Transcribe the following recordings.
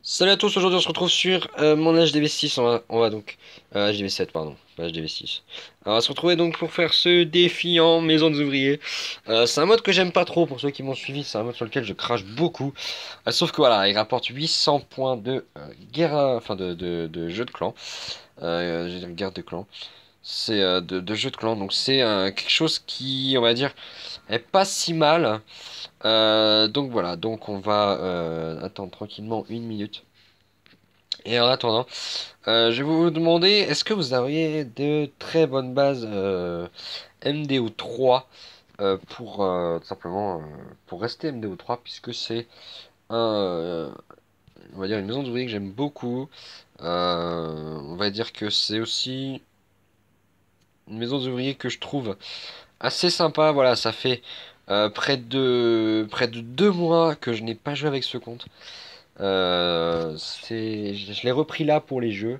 Salut à tous, aujourd'hui on se retrouve sur mon HDV6, on va donc... HDV7 pardon, pas HDV6. Alors on va se retrouver donc pour faire ce défi en maison des ouvriers. C'est un mode que j'aime pas trop pour ceux qui m'ont suivi, c'est un mode sur lequel je crache beaucoup. Sauf que voilà, il rapporte 800 points de guerre, enfin de jeu de clan. Je veux dire guerre de clan. C'est de jeu de clan, donc c'est quelque chose qui, on va dire, est pas si mal. Donc voilà, donc on va attendre tranquillement une minute. Et en attendant, je vais vous demander, est-ce que vous auriez de très bonnes bases MDO 3 pour tout simplement pour rester MDO 3 puisque c'est un on va dire une maison d'ouvriers que j'aime beaucoup. On va dire que c'est aussi une maison d'ouvriers que je trouve assez sympa. Voilà, ça fait près de 2 mois que je n'ai pas joué avec ce compte. Je l'ai repris là pour les jeux.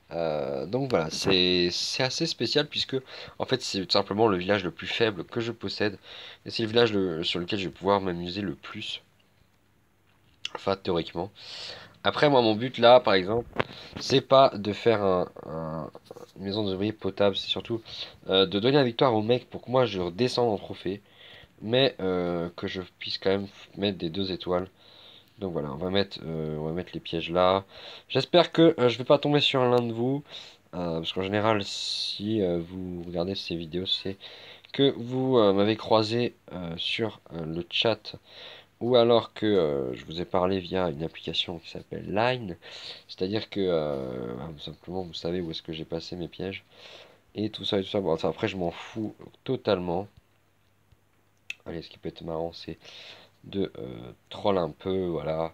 Donc voilà, c'est assez spécial puisque en fait c'est tout simplement le village le plus faible que je possède et c'est le village sur lequel je vais pouvoir m'amuser le plus, enfin théoriquement. Après moi mon but là par exemple c'est pas de faire une maison d'ouvriers potable, c'est surtout de donner la victoire au mec pour que moi je redescende en trophée, mais que je puisse quand même mettre des 2 étoiles. Donc voilà, on va mettre les pièges là. J'espère que je vais pas tomber sur l'un de vous. Parce qu'en général, si vous regardez ces vidéos, c'est que vous m'avez croisé sur le chat ou alors que je vous ai parlé via une application qui s'appelle Line. C'est-à-dire que tout simplement, vous savez où est-ce que j'ai passé mes pièges et tout ça et tout ça. Bon, enfin, après, je m'en fous totalement. Allez, ce qui peut être marrant, c'est de troll un peu, voilà.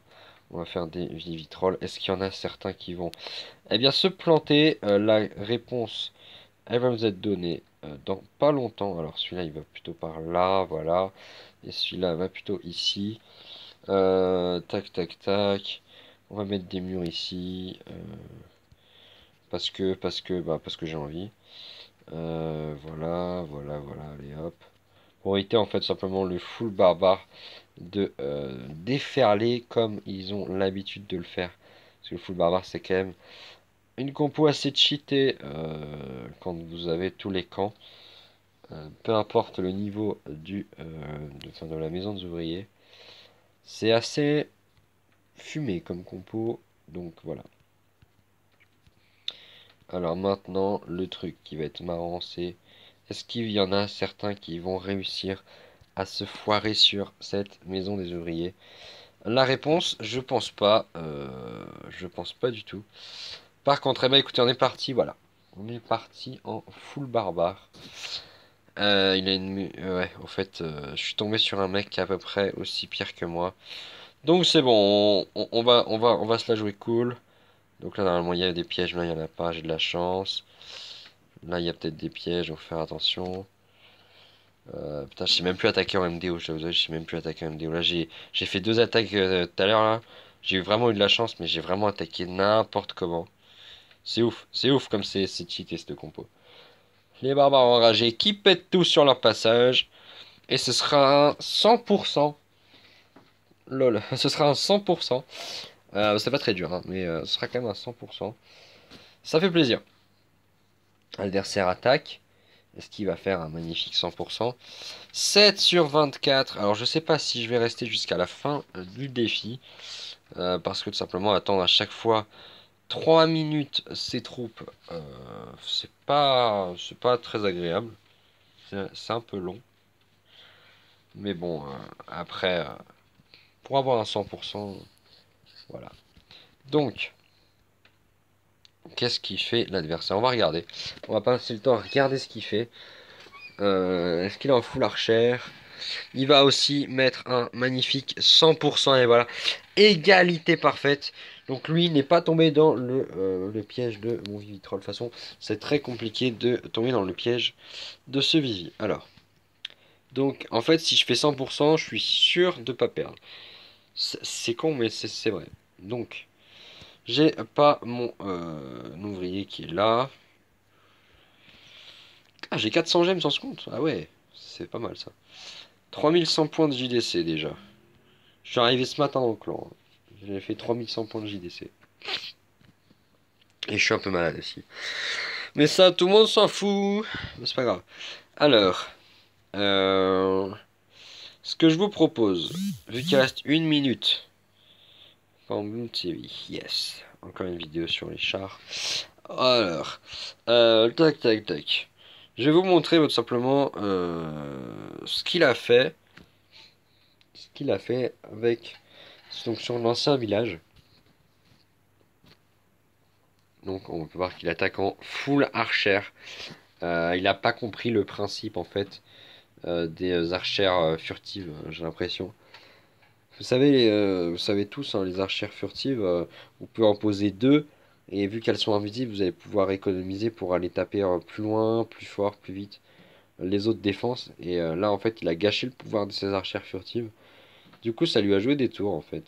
On va faire des vitrolls. Est-ce qu'il y en a certains qui vont, eh bien, se planter? La réponse, elle va vous être donnée dans pas longtemps. Alors, celui-là, il va plutôt par là, voilà. Et celui-là va plutôt ici. Tac, tac, tac. On va mettre des murs ici. Parce que j'ai envie. Voilà, voilà, voilà. Allez, hop. Pour éviter, en fait, simplement le full barbare de déferler comme ils ont l'habitude de le faire. Parce que le full barbare, c'est quand même une compo assez cheatée quand vous avez tous les camps. Peu importe le niveau enfin, de la maison des ouvriers. C'est assez fumé comme compo. Donc voilà. Alors maintenant, le truc qui va être marrant, c'est est-ce qu'il y en a certains qui vont réussir à se foirer sur cette maison des ouvriers? La réponse, je pense pas. Je pense pas du tout. Par contre, eh ben, écoutez, on est parti, voilà. On est parti en full barbare. Il a ouais, au fait, je suis tombé sur un mec qui est à peu près aussi pire que moi. Donc c'est bon, on va se la jouer cool. Donc là, normalement, il y a des pièges, là, il y en a pas, j'ai de la chance. Là, il y a peut-être des pièges, donc faut faire attention. Putain, je sais même plus attaquer en MDO, je vous avoue, je sais même plus attaquer en MDO. Là, j'ai fait 2 attaques tout à l'heure, là. J'ai eu vraiment eu de la chance, mais j'ai vraiment attaqué n'importe comment. C'est ouf comme c'est cheaté cette compo. Les barbares enragés qui pètent tout sur leur passage. Et ce sera un 100%. Lol, ce sera un 100%. C'est pas très dur, hein, mais ce sera quand même un 100%. Ça fait plaisir. L'adversaire attaque. Est-ce qu'il va faire un magnifique 100%? 7 sur 24. Alors je sais pas si je vais rester jusqu'à la fin du défi. Parce que tout simplement attendre à chaque fois 3 minutes ces troupes, c'est pas très agréable. C'est un peu long. Mais bon, après, pour avoir un 100%, voilà. Donc, qu'est-ce qu'il fait l'adversaire? On va regarder. On va passer le temps à regarder ce qu'il fait. Est-ce qu'il est en full archer? Il va aussi mettre un magnifique 100% et voilà. Égalité parfaite. Donc lui n'est pas tombé dans le piège de mon Vivitrol. De toute façon, c'est très compliqué de tomber dans le piège de ce Vivi. Alors, donc en fait, si je fais 100%, je suis sûr de pas perdre. C'est con, mais c'est vrai. Donc, j'ai pas mon ouvrier qui est là. Ah, j'ai 400 gemmes sans ce compte. Ah ouais, c'est pas mal ça. 3100 points de JDC déjà. Je suis arrivé ce matin dans le clan, hein. J'ai fait 3100 points de JDC. Et je suis un peu malade aussi. Mais ça, tout le monde s'en fout. Mais c'est pas grave. Alors, ce que je vous propose, vu qu'il reste 1 minute, Bamboo TV, yes. Encore une vidéo sur les chars. Alors, tac, tac, tac. Je vais vous montrer tout simplement ce qu'il a fait. Ce qu'il a fait avec, donc sur l'ancien village. Donc on peut voir qu'il attaque en full archer. Il n'a pas compris le principe en fait des archères furtives, j'ai l'impression. Vous savez tous, hein, les archères furtives, vous pouvez en poser deux, et vu qu'elles sont invisibles, vous allez pouvoir économiser pour aller taper plus loin, plus fort, plus vite les autres défenses. Et là, en fait, il a gâché le pouvoir de ses archères furtives. Du coup, ça lui a joué des tours, en fait.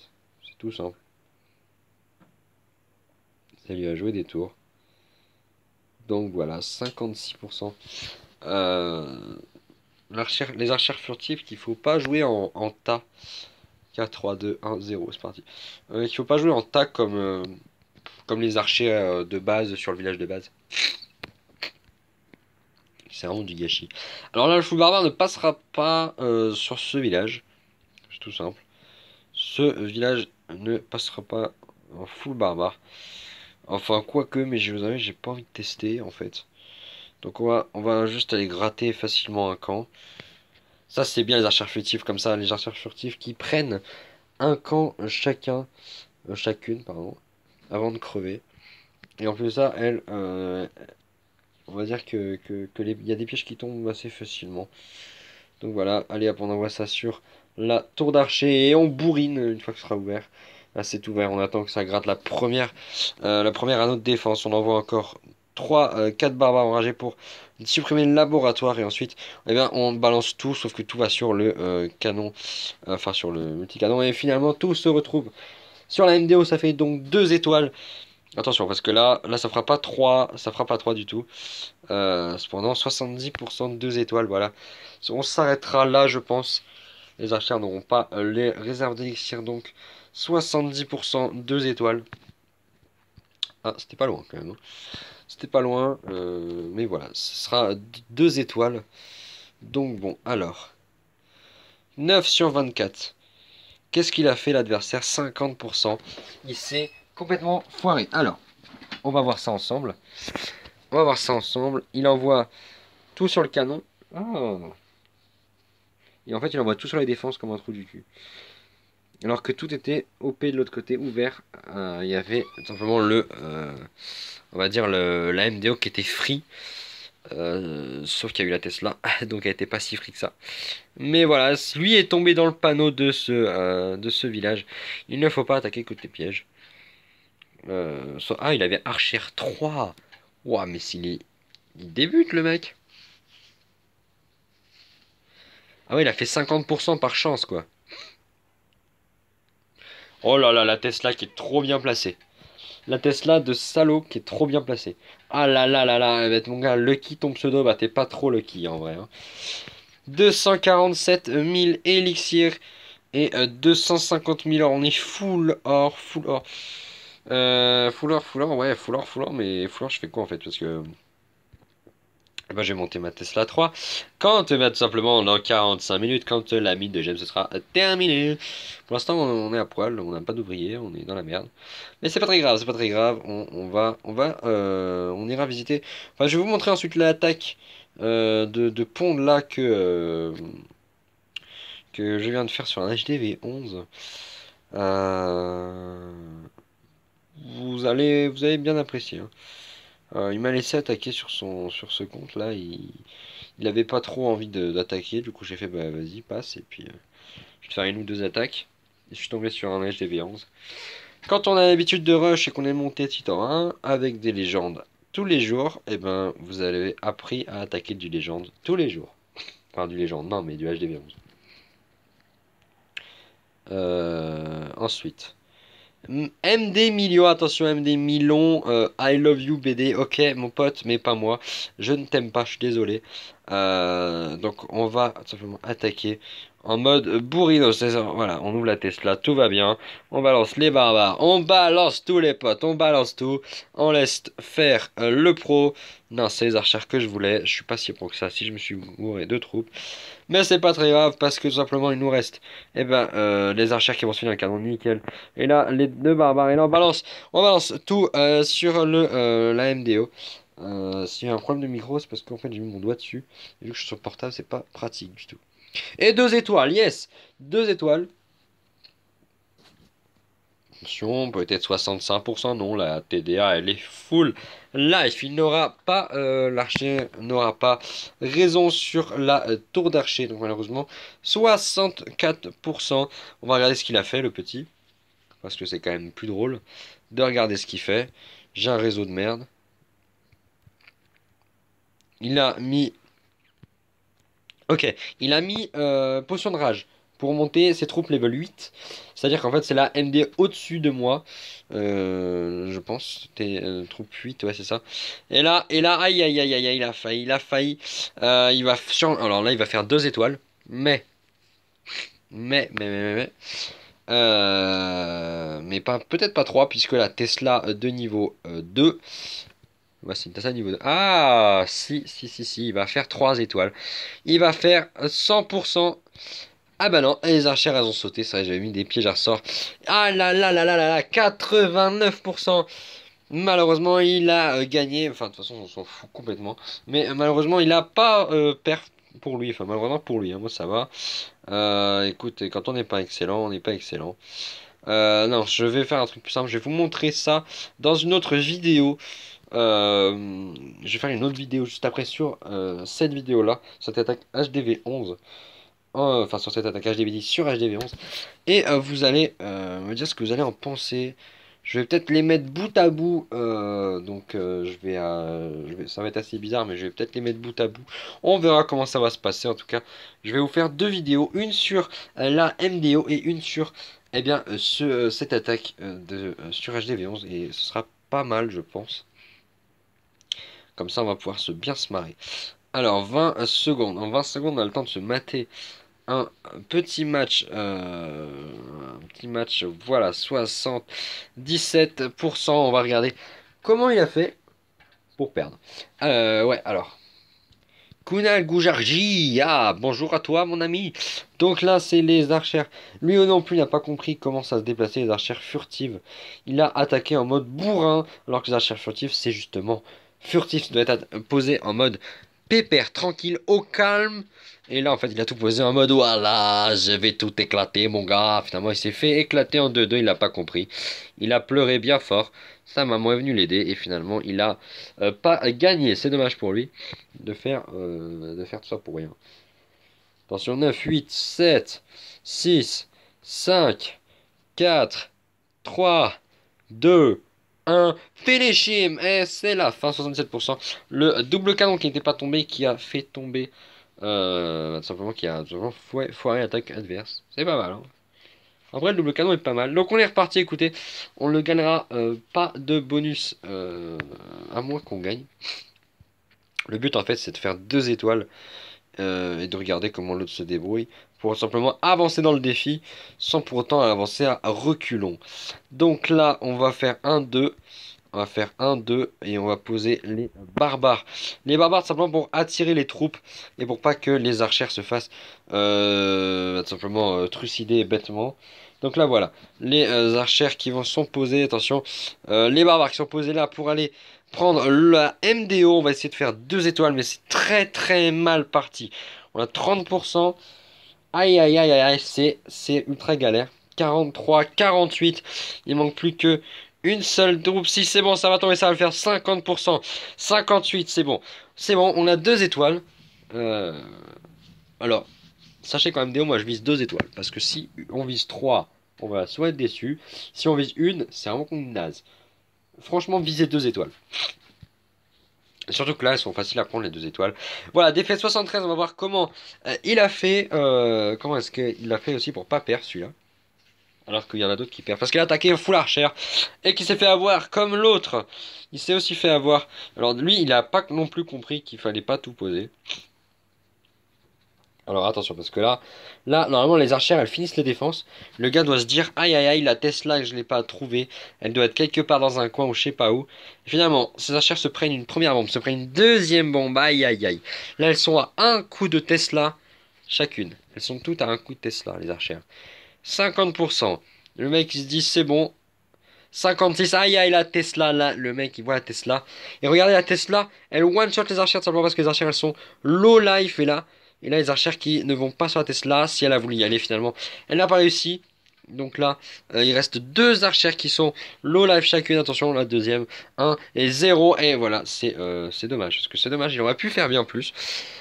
C'est tout simple. Ça lui a joué des tours. Donc voilà, 56%. Les archères furtives qu'il faut pas jouer en tas. 4, 3, 2, 1, 0, c'est parti. Il faut pas jouer en tas comme les archers de base sur le village de base. C'est vraiment du gâchis. Alors là, le full barbare ne passera pas sur ce village. C'est tout simple. Ce village ne passera pas en full barbare. Enfin, quoique, mais je vous avoue, j'ai pas envie de tester en fait. Donc on va juste aller gratter facilement un camp. Ça, c'est bien les archères furtives comme ça. Les archères furtives qui prennent un camp chacune, pardon, avant de crever. Et en plus de ça, on va dire il y a des pièges qui tombent assez facilement. Donc voilà, allez hop, on envoie ça sur la tour d'archer et on bourrine une fois que ce sera ouvert. Là c'est ouvert, on attend que ça gratte la première anneau de défense. On envoie encore 4 barbares enragés pour supprimer le laboratoire et ensuite eh bien, on balance tout sauf que tout va sur le canon, enfin sur le multicanon et finalement tout se retrouve sur la MDO. Ça fait donc 2 étoiles. Attention parce que là ça fera pas 3 du tout. Cependant 70% de 2 étoiles, voilà. On s'arrêtera là je pense. Les archers n'auront pas les réserves d'élixir donc 70% 2 étoiles. Ah c'était pas loin quand même, hein. C'était pas loin, mais voilà, ce sera 2 étoiles. Donc bon, alors, 9 sur 24. Qu'est-ce qu'il a fait l'adversaire? 50%. Il s'est complètement foiré. Alors, on va voir ça ensemble. On va voir ça ensemble. Il envoie tout sur le canon. Oh. Et en fait, il envoie tout sur les défenses comme un trou du cul. Alors que tout était OP de l'autre côté, ouvert. Il y avait tout simplement on va dire la MDO qui était free. Sauf qu'il y a eu la Tesla, donc elle était pas si free que ça. Mais voilà, lui est tombé dans le panneau de ce village. Il ne faut pas attaquer côté piège. Ah, il avait Archer 3. Ouah, mais il débute le mec. Ah ouais, il a fait 50% par chance, quoi. Oh là là, la Tesla qui est trop bien placée. La Tesla de salaud qui est trop bien placée. Ah là là là là, mon gars, Lucky ton pseudo, bah t'es pas trop Lucky en vrai, hein. 247 000 élixirs et 250 000 or. On est full or, full or. Full or, ouais, full or, mais full or, je fais quoi en fait? Parce que eh ben, je vais monter ma Tesla 3 quand tout simplement dans 45 minutes, quand la mine de gemmes ce sera terminée. Pour l'instant, on est à poil, on n'a pas d'ouvrier, on est dans la merde. Mais c'est pas très grave, c'est pas très grave. On ira visiter. Enfin, je vais vous montrer ensuite l'attaque de pont là que je viens de faire sur un HDV 11. Vous allez bien apprécier, hein. Il m'a laissé attaquer sur ce compte là. Il avait pas trop envie d'attaquer. Du coup, j'ai fait bah vas-y, passe. Et puis, je vais faire une ou deux attaques. Et je suis tombé sur un HDV 11. Quand on a l'habitude de rush et qu'on est monté Titan 1 avec des légendes tous les jours, et ben vous avez appris à attaquer du légende tous les jours. Enfin, du légende, non, mais du HDV 11. Ensuite. MD Milio, attention MD Milon, I love you BD, ok mon pote, mais pas moi, je ne t'aime pas, je suis désolé. Donc on va tout simplement attaquer en mode bourrino. C'est ça. Voilà, on ouvre la Tesla, tout va bien. On balance les barbares, on balance tous les potes, on balance tout. On laisse faire le pro. Non, c'est les archères que je voulais. Je suis pas si pro que ça, si je me suis gouré de troupes. Mais c'est pas très grave parce que tout simplement il nous reste les archères qui vont se finir un canon nickel. Et là, les deux barbares, et là on balance tout sur la MDO. S'il y a un problème de micro, c'est parce qu'en fait j'ai mis mon doigt dessus. Et vu que je suis sur le portable, c'est pas pratique du tout. Et 2 étoiles, yes! 2 étoiles. Attention, peut-être 65%. Non, la TDA elle est full life. Il n'aura pas, l'archer n'aura pas raison sur la tour d'archer. Donc malheureusement, 64%. On va regarder ce qu'il a fait, le petit. Parce que c'est quand même plus drôle de regarder ce qu'il fait. J'ai un réseau de merde. Il a mis... Ok, il a mis potion de rage pour monter ses troupes level 8. C'est-à-dire qu'en fait c'est la MD au-dessus de moi. Je pense. T'es troupe 8, ouais c'est ça. Et là, aïe aïe aïe aïe, aïe, il a failli, il a failli. Alors là il va faire 2 étoiles. Mais pas, peut-être pas 3 puisque la Tesla de niveau 2. Ouais, c'est une Tesla niveau 2. Ah, si, il va faire 3 étoiles. Il va faire 100%. Ah bah non, les archères elles ont sauté, c'est vrai, j'avais mis des pièges à ressort. Ah là là là là là là, 89%. Malheureusement, il a gagné. Enfin, de toute façon, on s'en fout complètement. Mais malheureusement, il a pas perf pour lui. Enfin, malheureusement pour lui, hein, moi ça va. Écoute, quand on n'est pas excellent, on n'est pas excellent. Non, je vais faire un truc plus simple. Je vais vous montrer ça dans une autre vidéo. Je vais faire une autre vidéo juste après sur cette vidéo-là, cette attaque HDV 11. Enfin, sur cette attaque HDV10 sur HDV11. Et vous allez me dire ce que vous allez en penser. Je vais peut-être les mettre bout à bout. Ça va être assez bizarre, mais je vais peut-être les mettre bout à bout. On verra comment ça va se passer. En tout cas, je vais vous faire 2 vidéos. Une sur la MDO et une sur cette attaque sur HDV11. Et ce sera pas mal, je pense. Comme ça, on va pouvoir bien se marrer. Alors, 20 secondes. En 20 secondes, on a le temps de se mater un petit match. Voilà, 77%. On va regarder comment il a fait pour perdre. Ouais, alors. Kunal Goujarji, ah, bonjour à toi, mon ami. Donc là, c'est les archères. Lui non plus n'a pas compris comment ça se déplaçait, les archères furtives. Il a attaqué en mode bourrin, alors que les archères furtives, c'est justement furtif. Ça doit être posé en mode pépère, tranquille, au calme. Et là, en fait, il a tout posé en mode voilà, je vais tout éclater, mon gars. Finalement, il s'est fait éclater en 2-2, il n'a pas compris. Il a pleuré bien fort. Sa maman est venue l'aider et finalement, il a pas gagné. C'est dommage pour lui de faire tout ça pour rien. Attention, 9, 8, 7, 6, 5, 4, 3, 2, 1. Finish him! Et c'est la fin, 67%. Le double canon qui n'était pas tombé, qui a fait tomber, tout simplement, qui a tout simplement foiré l'attaque adverse. C'est pas mal, hein. En vrai, le double canon est pas mal. Donc on est reparti, écoutez. On ne gagnera pas de bonus, à moins qu'on gagne. Le but, en fait, c'est de faire 2 étoiles et de regarder comment l'autre se débrouille pour simplement avancer dans le défi sans pour autant avancer à reculons. Donc là, on va faire 1-2. On va faire 1-2 et on va poser les barbares. Les barbares, simplement pour attirer les troupes et pour pas que les archères se fassent simplement trucider bêtement. Donc là, voilà. Les archères qui sont posées, attention. Les barbares qui sont posés là pour aller prendre la MDO. On va essayer de faire 2 étoiles, mais c'est très très mal parti. On a 30%. Aïe aïe aïe aïe aïe, c'est ultra galère. 43, 48. Il manque plus que une seule troupe. Si c'est bon, ça va tomber, ça va le faire. 50%. 58, c'est bon. C'est bon, on a 2 étoiles. Alors, sachez qu'en MDO, moi je vise 2 étoiles. Parce que si on vise 3, on va soit être déçu. Si on vise une, c'est vraiment qu'on naze. Franchement, viser 2 étoiles. Surtout que là, elles sont faciles à prendre les 2 étoiles. Voilà, défaite 73, on va voir comment il a fait. Comment est-ce qu'il a fait aussi pour pas perdre celui-là. Alors qu'il y en a d'autres qui perdent. Parce qu'il a attaqué full archer. Et qui s'est fait avoir comme l'autre. Il s'est aussi fait avoir. Alors lui, il a pas non plus compris qu'il fallait pas tout poser. Alors attention, parce que là, normalement, les archères, elles finissent les défenses. Le gars doit se dire, aïe aïe aïe, la Tesla, je l'ai pas trouvée. Elle doit être quelque part dans un coin ou je sais pas où. Et finalement, ces archères se prennent une première bombe, se prennent une deuxième bombe, aïe aïe aïe. Là, elles sont à un coup de Tesla chacune. Elles sont toutes à un coup de Tesla, les archères. 50%. Le mec, il se dit, c'est bon. 56, aïe aïe, la Tesla, là, le mec, il voit la Tesla. Et regardez, la Tesla, elle one-shot les archères, tout simplement parce que les archères, elles sont low life, et là, les archères qui ne vont pas sur la Tesla, si elle a voulu y aller, finalement, elle n'a pas réussi. Donc là, il reste deux archères qui sont low life chacune, attention, la deuxième, 1 et 0, et voilà, c'est dommage, parce que c'est dommage, il aurait pu faire bien plus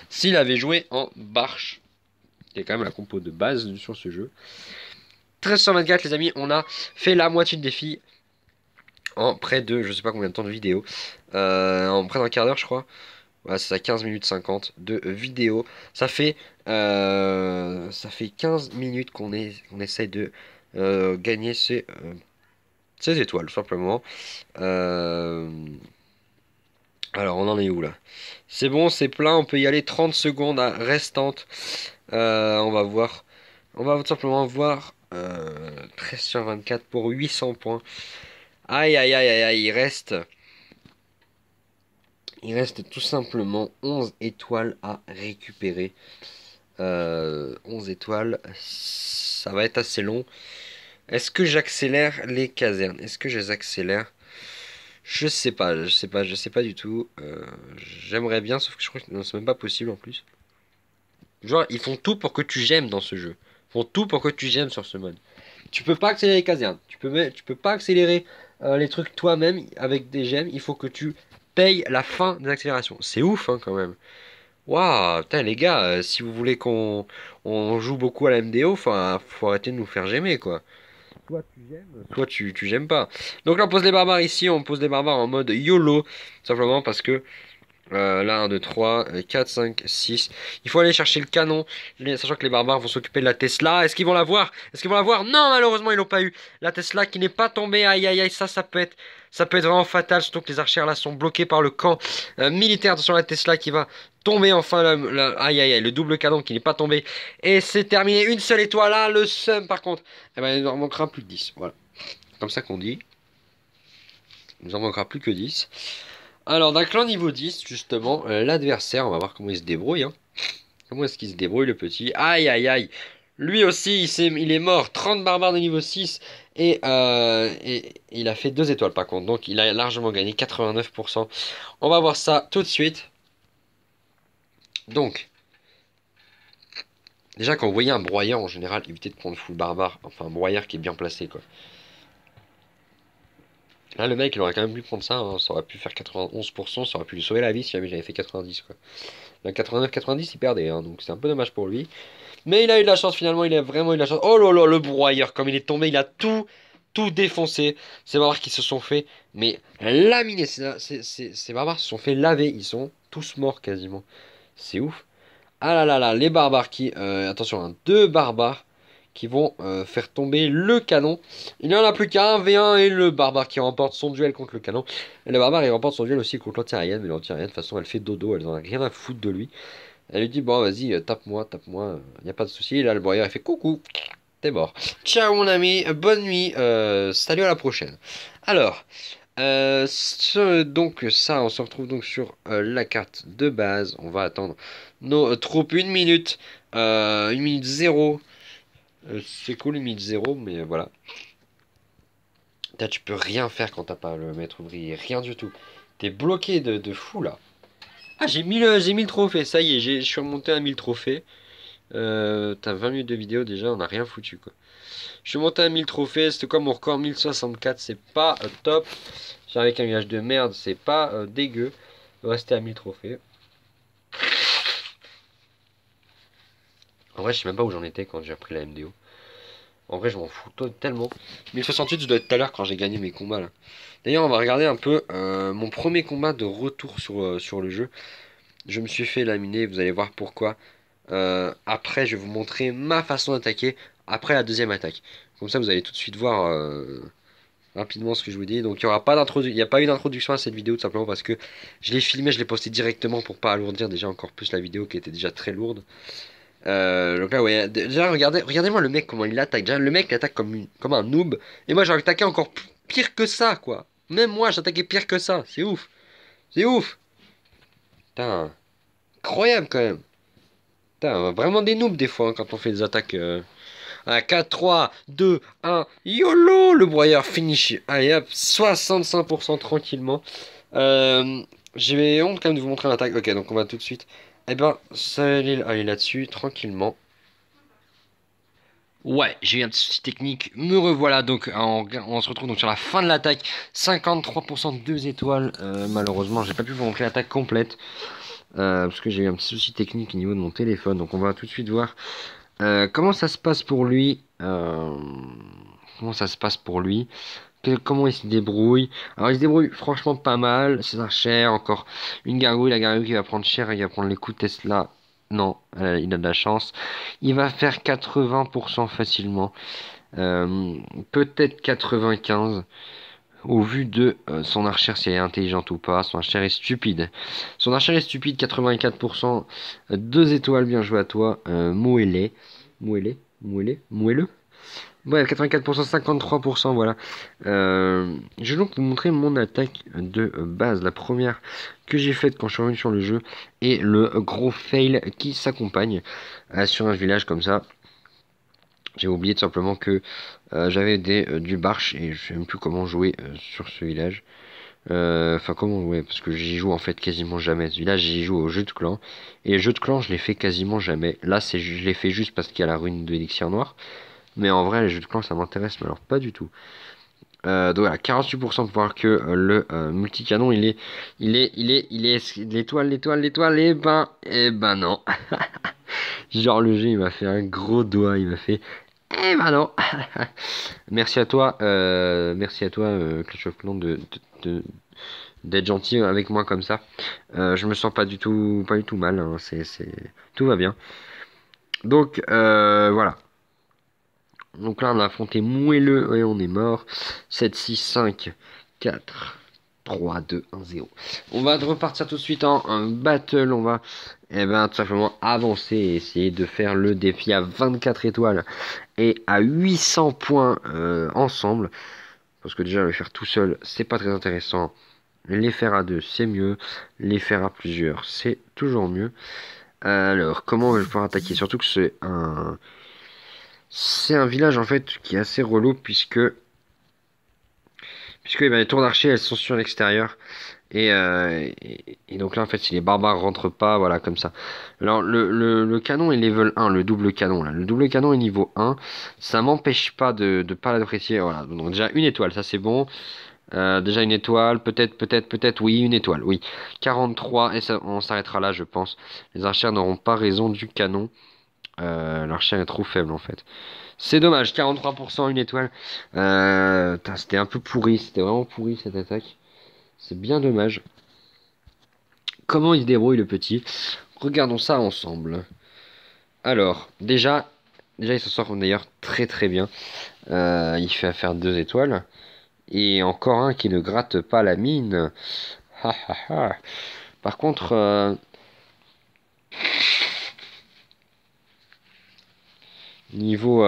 s'il avait joué en Barche, qui est quand même la compo de base sur ce jeu. 1324 les amis, on a fait la moitié de défi en près de, je sais pas combien de temps de vidéo, en près d'un quart d'heure je crois. Voilà, c'est ça, 15 minutes 50 de vidéo. Ça fait 15 minutes qu'on essaye de gagner ces étoiles, tout simplement. Euh, alors, on en est où là? C'est bon, c'est plein, on peut y aller 30 secondes restantes. On va voir. On va tout simplement voir 13 sur 24 pour 800 points. Aïe, aïe, aïe, aïe, aïe, il reste tout simplement 11 étoiles à récupérer. 11 étoiles, ça va être assez long. Est-ce que j'accélère les casernes? Est-ce que je les accélère? Je sais pas, je sais pas du tout. J'aimerais bien, sauf que je crois que non, c'est même pas possible en plus. Genre, ils font tout pour que tu gemmes dans ce jeu. Ils font tout pour que tu gemmes sur ce mode. Tu peux pas accélérer les casernes. Tu peux pas accélérer les trucs toi-même avec des gemmes. Il faut que tu payes la fin des accélérations. C'est ouf, hein, quand même. Waouh, putain, les gars, si vous voulez qu'on joue beaucoup à la MDO, enfin, faut arrêter de nous faire gemmer, quoi. Soit tu gemmes, soit tu gemmes pas. Donc là, on pose les barbares ici, on pose les barbares en mode YOLO, simplement parce que là, 1, 2, 3, 4, 5, 6. Il faut aller chercher le canon, sachant que les barbares vont s'occuper de la Tesla. Est-ce qu'ils vont la voir? Est-ce qu'ils vont la voir? Non, malheureusement, ils l'ont pas eu. La Tesla qui n'est pas tombée. Aïe, aïe, aïe, ça peut être vraiment fatal, surtout que les archères là sont bloquées par le camp militaire. Attention, la Tesla qui va tomber enfin. Aïe, aïe, aïe, le double canon qui n'est pas tombé. Et c'est terminé. Une seule étoile là. Le seum, par contre, eh ben, il en manquera plus de 10. Voilà. Comme ça qu'on dit. Il nous en manquera plus que 10. Alors, d'un clan niveau 10, justement, l'adversaire, on va voir comment il se débrouille. Hein. Comment est-ce qu'il se débrouille, le petit? Aïe, aïe, aïe. Lui aussi, il est mort. 30 barbares de niveau 6. Et il a fait 2 étoiles, par contre. Donc, il a largement gagné 89%. On va voir ça tout de suite. Donc, déjà, quand vous voyez un broyeur, en général, évitez de prendre full barbare. Enfin, un broyeur qui est bien placé, quoi. Là, le mec, il aurait quand même pu prendre ça. Hein. Ça aurait pu faire 91%. Ça aurait pu lui sauver la vie si jamais j'avais fait 90, quoi. Là, 89-90, il perdait. Hein, donc, c'est un peu dommage pour lui. Mais il a eu de la chance, finalement. Il a vraiment eu de la chance. Oh là là, le broyeur. Comme il est tombé, il a tout défoncé. Ces barbares qui se sont fait, mais laminés. Ces barbares se sont fait laver. Ils sont tous morts, quasiment. C'est ouf. Ah là là là, les barbares qui... attention, hein, 2 barbares qui vont faire tomber le canon. Il n'y en a plus qu'un, V1 et le barbare qui remporte son duel contre le canon. Et le barbare il remporte son duel aussi contre l'anti-aérienne, mais l'anti-aérienne de toute façon elle fait dodo, elle en a rien à foutre de lui. Elle lui dit bon vas-y tape-moi, il n'y a pas de souci. Et là le broyeur il fait coucou, t'es mort. Ciao mon ami, bonne nuit, salut à la prochaine. Alors, donc ça on se retrouve donc sur la carte de base. On va attendre nos troupes 1 minute, 1 minute 0. C'est cool, 1 minute 0, mais voilà. Là, tu peux rien faire quand t'as pas le maître ouvrier, rien du tout. T'es bloqué de fou là. Ah, j'ai mis le trophée, ça y est, je suis remonté à 1000 trophées. T'as 20 minutes de vidéo déjà, on a rien foutu quoi. Je suis monté à 1000 trophées, c'était quoi mon record? 1064, c'est pas top. Avec un village de merde, c'est pas dégueu. On va rester à 1000 trophées. En vrai, je sais même pas où j'en étais quand j'ai repris la MDO. En vrai, je m'en fous tellement. 1068, je dois être tout à l'heure quand j'ai gagné mes combats là. D'ailleurs, on va regarder un peu mon premier combat de retour sur le jeu. Je me suis fait laminer, vous allez voir pourquoi. Après, je vais vous montrer ma façon d'attaquer après la deuxième attaque. Comme ça, vous allez tout de suite voir rapidement ce que je vous dis. Donc, il n'y a pas eu d'introduction à cette vidéo tout simplement parce que je l'ai filmé, je l'ai posté directement pour pas alourdir déjà encore plus la vidéo qui était déjà très lourde. Donc là, ouais, déjà, regardez-moi le mec, comment il attaque. Déjà, le mec, il attaque comme un noob. Et moi, j'ai attaqué encore pire que ça, quoi. Même moi, j'attaquais pire que ça. C'est ouf. C'est ouf. Putain, incroyable quand même. Putain, vraiment des noobs des fois hein, quand on fait des attaques. À 4, 3, 2, 1. YOLO! Le broyeur finish. Allez hop, 65% tranquillement. J'ai honte quand même de vous montrer l'attaque. Ok, donc on va tout de suite. Eh ben, ça aller là-dessus, tranquillement. Ouais, j'ai eu un petit souci technique. Me revoilà. Donc, on se retrouve donc sur la fin de l'attaque. 53% de 2 étoiles. Malheureusement, j'ai pas pu vous montrer l'attaque complète. Parce que j'ai eu un petit souci technique au niveau de mon téléphone. Donc, on va tout de suite voir comment ça se passe pour lui. Comment ça se passe pour lui. Comment il se débrouille. Alors, il se débrouille franchement pas mal. C'est un cher. Encore une gargouille. La gargouille qui va prendre cher et qui va prendre les coups de Tesla. Non, il a de la chance. Il va faire 80% facilement. Peut-être 95 au vu de son archère si elle est intelligente ou pas. Son archère est stupide. Son archère est stupide, 84%. 2 étoiles, bien joué à toi. Moellé. Moellé. Moellé. Moelleux. Ouais, 84%, 53%, voilà. Je vais donc vous montrer mon attaque de base. La première que j'ai faite quand je suis revenu sur le jeu. Et le gros fail qui s'accompagne sur un village comme ça. J'ai oublié tout simplement que j'avais du barche et je sais même plus comment jouer sur ce village. Enfin comment jouer parce que j'y joue en fait quasiment jamais. Ce village j'y joue au jeu de clan et le jeu de clan je l'ai fait quasiment jamais. Là je l'ai fait juste parce qu'il y a la rune de l'élixir noir. Mais en vrai les jeux de clan ça m'intéresse mais alors pas du tout. Donc voilà 48% pour voir que le multicanon il est l'étoile et ben non. Genre le jeu il m'a fait un gros doigt il m'a fait eh ben non. Merci à toi, Clash of Clans, de- d'être gentil avec moi comme ça. Je me sens pas du tout mal. Hein, tout va bien. Donc voilà. Donc là, on a affronté Moelleux et on est mort. 7, 6, 5, 4, 3, 2, 1, 0. On va repartir tout de suite en battle. On va tout simplement avancer et essayer de faire le défi à 24 étoiles et à 800 points ensemble. Parce que déjà, le faire tout seul, c'est pas très intéressant. Les faire à deux, c'est mieux. Les faire à plusieurs, c'est toujours mieux. Alors, comment je vais pouvoir attaquer? Surtout que c'est un village en fait qui est assez relou puisque les tours d'archer elles sont sur l'extérieur et donc là en fait si les barbares rentrent pas voilà comme ça. Alors le canon est level 1, le double canon là, le double canon est niveau 1, ça m'empêche pas de pas l'apprécier. Voilà, donc déjà une étoile, ça c'est bon. Déjà une étoile, peut-être, oui, une étoile, oui. 43, et ça, on s'arrêtera là, je pense. Les archères n'auront pas raison du canon. L'archère est trop faible, en fait. C'est dommage, 43%, une étoile. C'était un peu pourri, c'était vraiment pourri, cette attaque. C'est bien dommage. Comment il se débrouille, le petit? Regardons ça ensemble. Alors, déjà il se sort d'ailleurs très très bien. Il fait affaire 2 étoiles. Et encore un qui ne gratte pas la mine. Ha, ha, ha. Par contre, niveau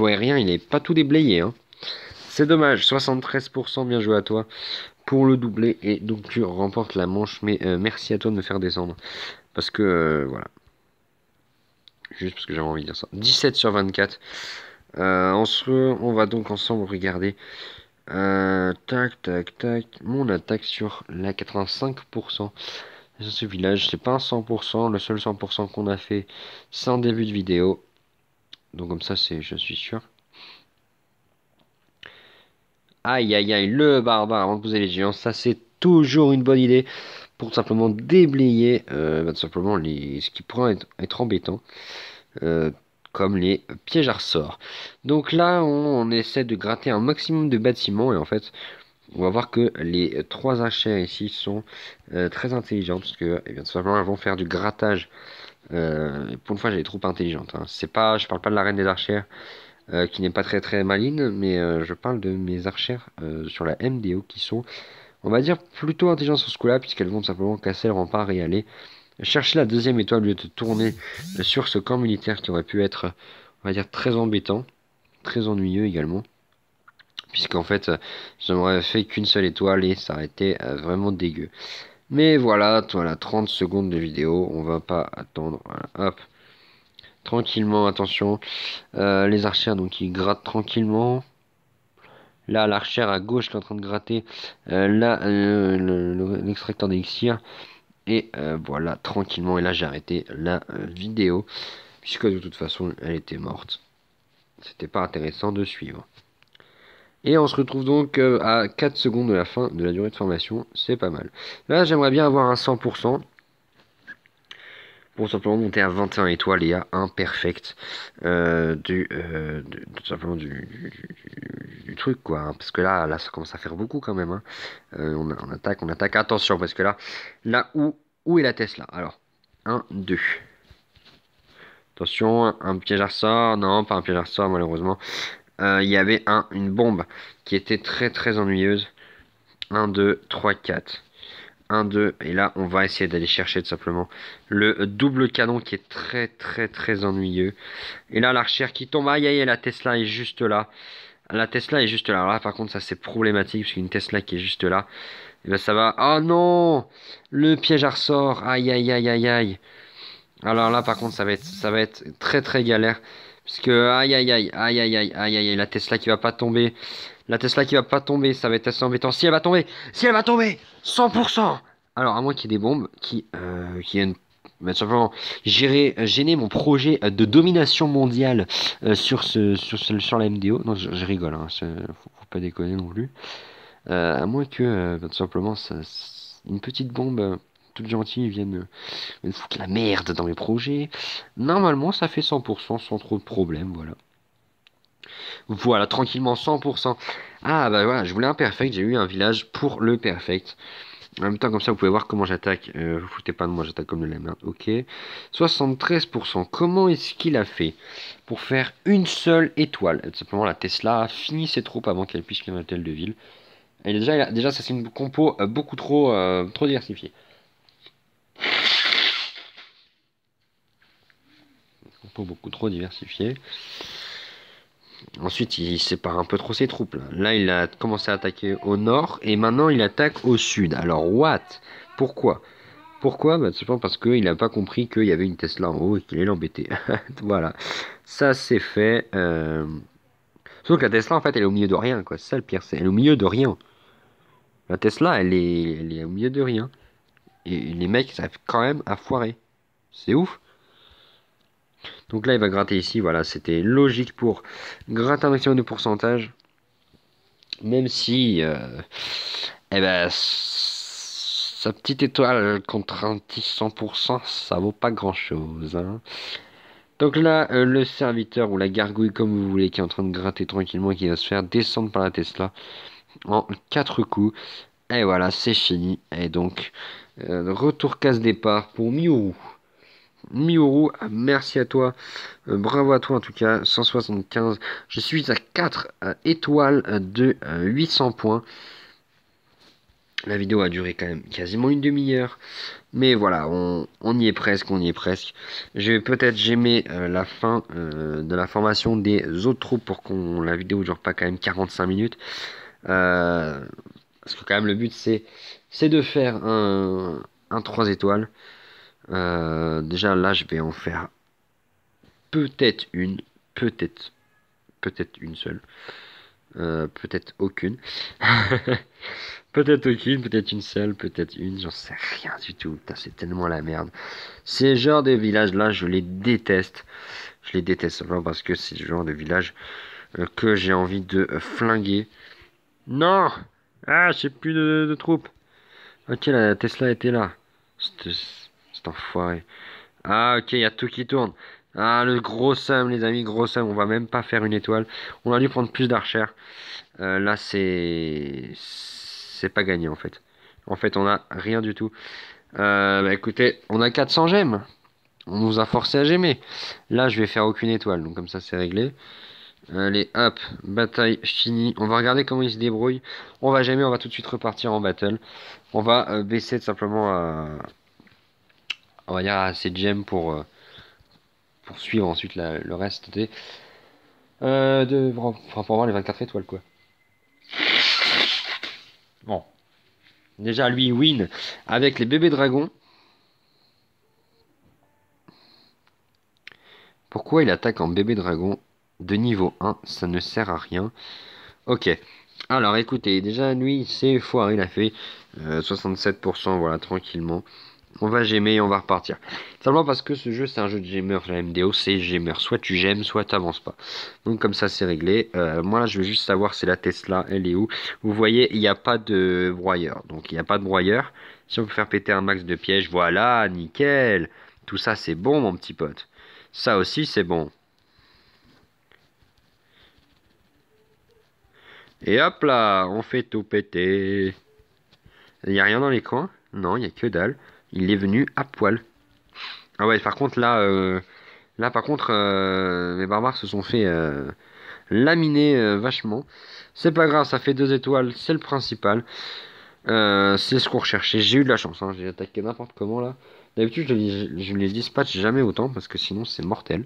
aérien, il est pas tout déblayé. Hein. C'est dommage, 73%, bien joué à toi pour le doubler. Et donc tu remportes la manche. Mais merci à toi de me faire descendre. Parce que, voilà. Juste parce que j'avais envie de dire ça. 17 sur 24. On va donc ensemble regarder. Tac, tac, tac. Mon attaque sur la 85%. Sur ce village, c'est pas un 100%. Le seul 100% qu'on a fait, c'est en début de vidéo. Donc comme ça, je suis sûr. Aïe, aïe, aïe, le barbare avant de poser les géants. Ça, c'est toujours une bonne idée pour tout simplement déblayer tout simplement ce qui pourrait être embêtant. euh, comme les pièges à ressort. Donc là, on essaie de gratter un maximum de bâtiments et en fait, on va voir que les 3 archères ici sont très intelligentes parce que, eh bien, tout simplement, elles vont faire du grattage. Pour une fois, j'ai des troupes intelligentes. Hein. Je parle pas de la reine des archères qui n'est pas très très maligne, mais je parle de mes archères sur la MDO qui sont, on va dire, plutôt intelligentes sur ce coup-là puisqu'elles vont tout simplement casser le rempart et aller chercher la deuxième étoile au lieu de tourner sur ce camp militaire qui aurait pu être, on va dire, très embêtant, très ennuyeux également. Puisqu'en fait, je n'aurais fait qu'une seule étoile et ça aurait été vraiment dégueu. Mais voilà, 30 secondes de vidéo, on va pas attendre. Voilà, hop, tranquillement, attention. Les archères, donc ils grattent tranquillement. Là, l'archère à gauche qui est en train de gratter. Là, l'extracteur d'élixir. Et voilà, tranquillement. Et là, j'ai arrêté la vidéo. Puisque de toute façon, elle était morte. C'était pas intéressant de suivre. Et on se retrouve donc à 4 secondes de la fin de la durée de formation. C'est pas mal. Là, j'aimerais bien avoir un 100%. Pour simplement monter à 21 étoiles et à un perfect tout simplement du truc quoi, hein. Parce que là ça commence à faire beaucoup quand même, hein. On attaque, attention parce que là où est la Tesla? Alors 1 2, attention, un piège à ressort, non pas un piège à ressort malheureusement. Il y avait une bombe qui était très très ennuyeuse. 1 2 3 4, 1, 2, et là on va essayer d'aller chercher tout simplement le double canon qui est très très très ennuyeux. Et là l'archère qui tombe, aïe aïe, la Tesla est juste là. La Tesla est juste là. Alors là par contre ça c'est problématique parce qu'une Tesla qui est juste là, et ben ça va. Oh non, le piège à ressort, aïe aïe aïe aïe aïe. Alors là par contre ça va être très très galère. Parce que aïe aïe aïe aïe aïe aïe aïe aïe, la Tesla qui va pas tomber. La Tesla qui va pas tomber, ça va être assez embêtant. Si elle va tomber, si elle va tomber, 100%. Alors à moins qu'il y ait des bombes qui viennent tout simplement gêner mon projet de domination mondiale sur la MDO. Non, je rigole, hein, faut pas déconner non plus. À moins que tout simplement une petite bombe toute gentille vienne foutre la merde dans mes projets. Normalement, ça fait 100% sans trop de problèmes, voilà. Voilà, tranquillement, 100%. Ah bah voilà, je voulais un perfect, j'ai eu un village pour le perfect. En même temps, comme ça, vous pouvez voir comment j'attaque. Vous foutez pas de moi, j'attaque comme de la merde. Ok. 73%. Comment est-ce qu'il a fait pour faire une seule étoile? Tout simplement, la Tesla a fini ses troupes avant qu'elle puisse faire un hôtel de ville. Et déjà ça c'est une compo beaucoup trop diversifiée. Une compo beaucoup trop diversifiée. Ensuite, il sépare un peu trop ses troupes. Là, il a commencé à attaquer au nord et maintenant il attaque au sud. Alors, what? Pourquoi? Pourquoi? Bah, tout simplement parce qu'il n'a pas compris qu'il y avait une Tesla en haut et qu'il allait l'embêter. Voilà. Ça, c'est fait. Sauf que la Tesla, en fait, elle est au milieu de rien, quoi. C'est ça le pire, elle est au milieu de rien. La Tesla, elle est au milieu de rien. Et les mecs, ça arrive quand même à foirer. C'est ouf. Donc là, il va gratter ici. Voilà, c'était logique pour gratter un maximum de pourcentage. Même si, eh ben, sa petite étoile contre un petit 100%, ça vaut pas grand-chose, hein. Donc là, le serviteur ou la gargouille, comme vous voulez, qui est en train de gratter tranquillement et qui va se faire descendre par la Tesla en 4 coups. Et voilà, c'est fini. Et donc, retour casse-départ pour Miuru. Miuru, merci à toi. Bravo à toi en tout cas. 175. Je suis à 4 étoiles de 800 points. La vidéo a duré quand même quasiment une demi-heure. Mais voilà, on y est presque, on y est presque. Je vais peut-être j'aimer la fin de la formation des autres troupes pour qu'on la vidéo dure pas quand même 45 minutes. Parce que quand même le but c'est de faire un 3 étoiles. Déjà là je vais en faire peut-être une, peut-être une seule. Peut-être aucune. Peut-être aucune, peut-être une seule, peut-être une, j'en sais rien du tout. Putain, c'est tellement la merde. Ces genres de villages-là, je les déteste. Je les déteste simplement parce que c'est le genre de village que j'ai envie de flinguer. Non! Ah, j'ai plus de troupes. Ok, la Tesla était là. C'est enfoiré. Ah, ok, il y a tout qui tourne. Ah, le gros seum, les amis, gros seum. On va même pas faire une étoile. On a dû prendre plus d'archères. Là, c'est pas gagné en fait. En fait, on a rien du tout. Bah écoutez, on a 400 gemmes. On nous a forcé à gemmer. Là, je vais faire aucune étoile, donc comme ça, c'est réglé. Allez, hop, bataille finie. On va regarder comment il se débrouille. On va gemmer, on va tout de suite repartir en battle. On va baisser tout simplement on va dire assez de gemmes pour suivre ensuite le reste enfin, pour avoir les 24 étoiles quoi. Bon, déjà lui win avec les bébés dragons. Pourquoi il attaque en bébé dragon de niveau 1? Ça ne sert à rien. Ok. Alors écoutez, déjà lui c'est foiré, il a fait 67%, voilà, tranquillement. On va gemmer et on va repartir. Simplement parce que ce jeu c'est un jeu de gemmer, la MDO c'est gemmer. Soit tu gemmes, soit t'avances pas. Donc comme ça c'est réglé. Moi je veux juste savoir c'est la Tesla, elle est où. Vous voyez, il n'y a pas de broyeur. Donc il n'y a pas de broyeur. Si on peut faire péter un max de pièges, voilà, nickel. Tout ça c'est bon mon petit pote. Ça aussi c'est bon. Et hop là, on fait tout péter. Il n'y a rien dans les coins? Non, il n'y a que dalle. Il est venu à poil. Ah ouais, par contre là par contre, mes barbares se sont fait laminer vachement. C'est pas grave, ça fait 2 étoiles, c'est le principal. C'est ce qu'on recherchait. J'ai eu de la chance, hein. J'ai attaqué n'importe comment là. D'habitude, je les dispatche jamais autant parce que sinon c'est mortel.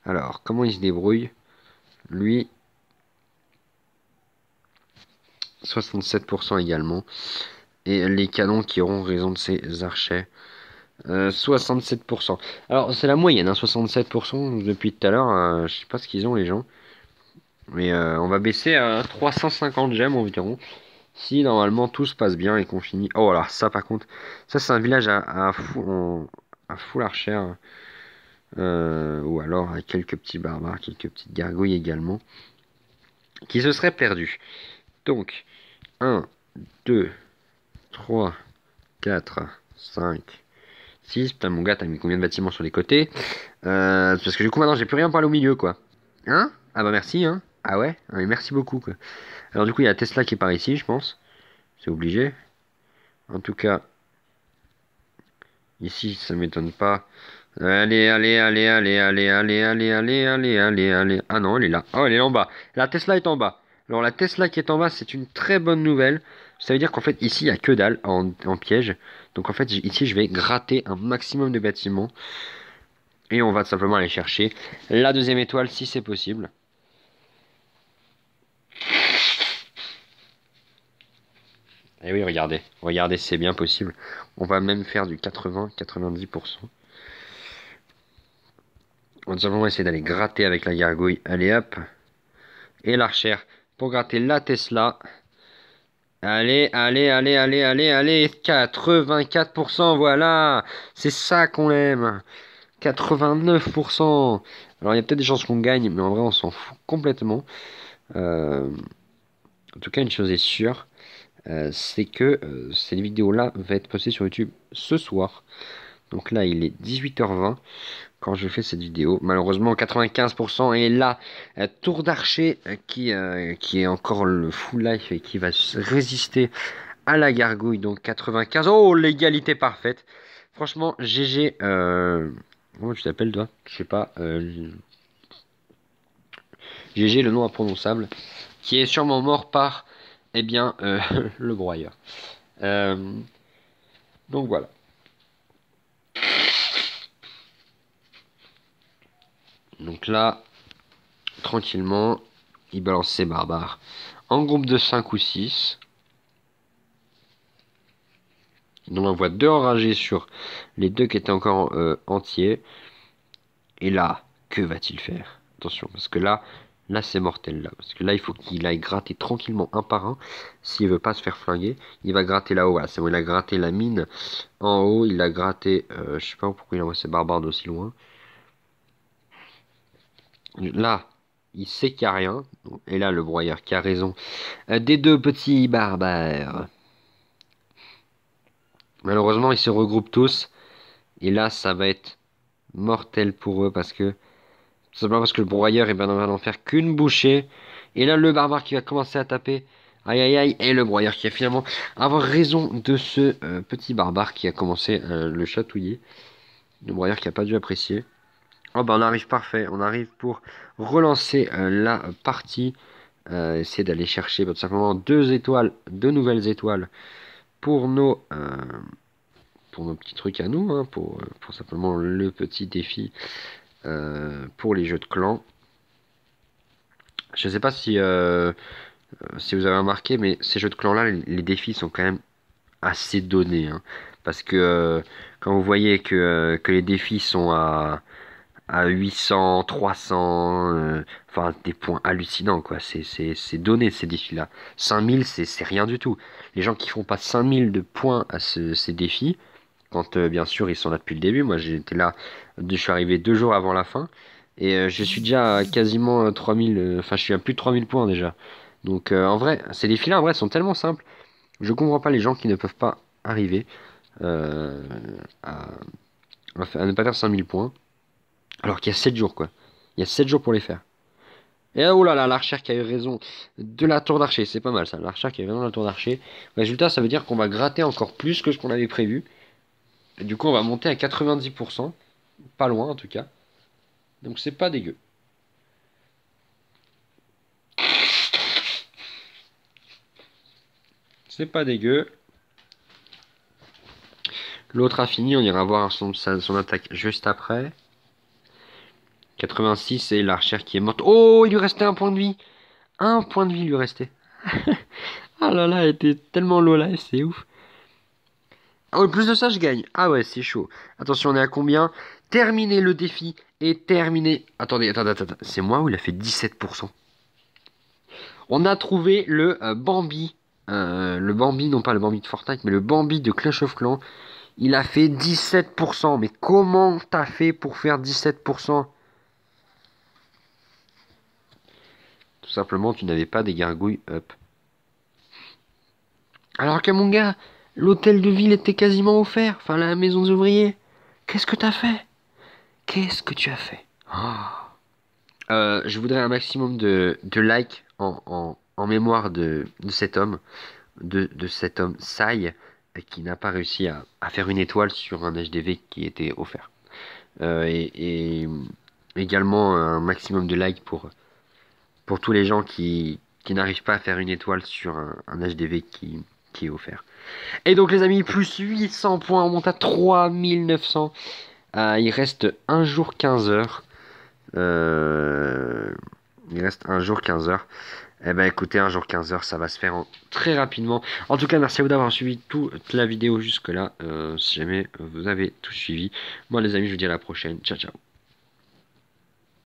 Alors, comment il se débrouille? Lui, 67% également. Et les canons qui auront raison de ces archers. 67%. Alors, c'est la moyenne, hein, 67% depuis tout à l'heure. Je sais pas ce qu'ils ont, les gens. Mais on va baisser à 350 gemmes environ. Si normalement tout se passe bien et qu'on finit. Oh, alors ça, par contre, ça, c'est un village à full archer. Ou alors à quelques petits barbares, quelques petites gargouilles également. Qui se seraient perdus. Donc, 1, 2, 3, 4, 5, 6. Putain, mon gars, t'as mis combien de bâtiments sur les côtés? Parce que du coup, maintenant, j'ai plus rien pour aller au milieu, quoi. Hein? Ah bah merci, hein. Ah ouais? Ah, mais merci beaucoup, quoi. Alors du coup, il y a Tesla qui est par ici, je pense. C'est obligé. En tout cas, ici, ça m'étonne pas. Allez, allez, allez, allez, allez, allez, allez, allez, allez, allez, allez. Ah non, elle est là. Oh, elle est en bas. La Tesla est en bas. Alors la Tesla qui est en bas, c'est une très bonne nouvelle. Ça veut dire qu'en fait, ici, il n'y a que dalle en piège. Donc en fait, ici, je vais gratter un maximum de bâtiments. Et on va tout simplement aller chercher la deuxième étoile si c'est possible. Et oui, regardez. Regardez, c'est bien possible. On va même faire du 80-90%. On va tout simplement essayer d'aller gratter avec la gargouille. Allez hop. Et l'archer pour gratter la Tesla. Allez, allez, allez, allez, allez, allez. 84%, voilà. C'est ça qu'on aime. 89%. Alors il y a peut-être des chances qu'on gagne, mais en vrai on s'en fout complètement. En tout cas, une chose est sûre, c'est que cette vidéo-là va être postée sur YouTube ce soir. Donc là, il est 18h20 quand je fais cette vidéo. Malheureusement, 95% est là. Tour d'archer qui est encore le full life et qui va résister à la gargouille. Donc 95. Oh, l'égalité parfaite. Franchement, GG. Comment tu t'appelles toi? Je sais pas. GG, le nom imprononçable. Qui est sûrement mort par, eh bien, le broyeur. Donc voilà. Donc là, tranquillement, il balance ses barbares en groupe de 5 ou 6. Il en envoie 2 enragés sur les 2 qui étaient encore entiers. Et là, que va-t-il faire? Attention, parce que là c'est mortel là. Parce que là, il faut qu'il aille gratter tranquillement un par un. S'il veut pas se faire flinguer, il va gratter là-haut. Voilà, c'est bon, il a gratté la mine en haut. Il a gratté, je sais pas pourquoi il envoie ses barbares d'aussi loin. Là, il sait qu'il n'y a rien. Et là, le broyeur qui a raison. Des 2 petits barbares. Malheureusement, ils se regroupent tous. Et là, ça va être mortel pour eux parce que... Tout simplement parce que le broyeur, eh ben, on va n'en faire qu'une bouchée. Et là, le barbare qui va commencer à taper. Aïe aïe aïe. Et le broyeur qui va finalement avoir raison de ce petit barbare qui a commencé le chatouiller. Le broyeur qui n'a pas dû apprécier. Oh ben on arrive parfait. On arrive pour relancer la partie. Essayer d'aller chercher tout simplement 2 étoiles, 2 nouvelles étoiles pour nos pour nos petits trucs à nous, hein, pour simplement le petit défi pour les jeux de clan. Je sais pas si vous avez remarqué, mais ces jeux de clan-là, les défis sont quand même assez donnés, hein. Parce que quand vous voyez que les défis sont à 800, 300, enfin des points hallucinants, quoi. C'est donné ces défis-là. 5000, c'est rien du tout. Les gens qui font pas 5000 de points à ces défis, quand bien sûr ils sont là depuis le début, moi j'étais là, je suis arrivé 2 jours avant la fin, et je suis déjà à quasiment 3000, enfin je suis à plus de 3000 points déjà. Donc en vrai, ces défis-là en vrai sont tellement simples, je comprends pas les gens qui ne peuvent pas arriver euh, à, à ne pas faire 5000 points. Alors qu'il y a 7 jours, quoi. Il y a 7 jours pour les faire. Et oh là là, l'archer qui a eu raison de la tour d'archer. C'est pas mal ça, l'archer qui a eu raison de la tour d'archer. Résultat, ça veut dire qu'on va gratter encore plus que ce qu'on avait prévu. Et du coup, on va monter à 90%. Pas loin en tout cas. Donc c'est pas dégueu. C'est pas dégueu. L'autre a fini, on ira voir son attaque juste après. 86 et l'archer qui est morte. Oh, il lui restait un point de vie. Un point de vie il lui restait. Ah là là, elle était tellement low life, c'est ouf. Ah ouais, plus de ça, je gagne. Ah ouais, c'est chaud. Attention, on est à combien? Terminer le défi et terminer. Attendez. C'est moi ou il a fait 17%? On a trouvé le Bambi. Le Bambi, non pas le Bambi de Fortnite, mais le Bambi de Clash of Clans. Il a fait 17%. Mais comment t'as fait pour faire 17%? Tout simplement, tu n'avais pas des gargouilles up. Alors que mon gars, l'hôtel de ville était quasiment offert. Enfin, la maison des ouvriers. Qu'est-ce que t'as fait? Qu'est-ce que tu as fait? Oh. Je voudrais un maximum de likes en mémoire de cet homme, de cet homme Sai, qui n'a pas réussi à faire une étoile sur un HDV qui était offert. Et également un maximum de likes pour tous les gens qui n'arrivent pas à faire une étoile sur un HDV qui est offert. Et donc les amis, plus 800 points, on monte à 3900. Il reste un jour 15 heures. Euh, il reste un jour 15 heures. Eh ben écoutez, un jour 15 heures, ça va se faire très rapidement. En tout cas, merci à vous d'avoir suivi toute la vidéo jusque là. Si jamais vous avez tout suivi. Moi les amis, je vous dis à la prochaine. Ciao ciao.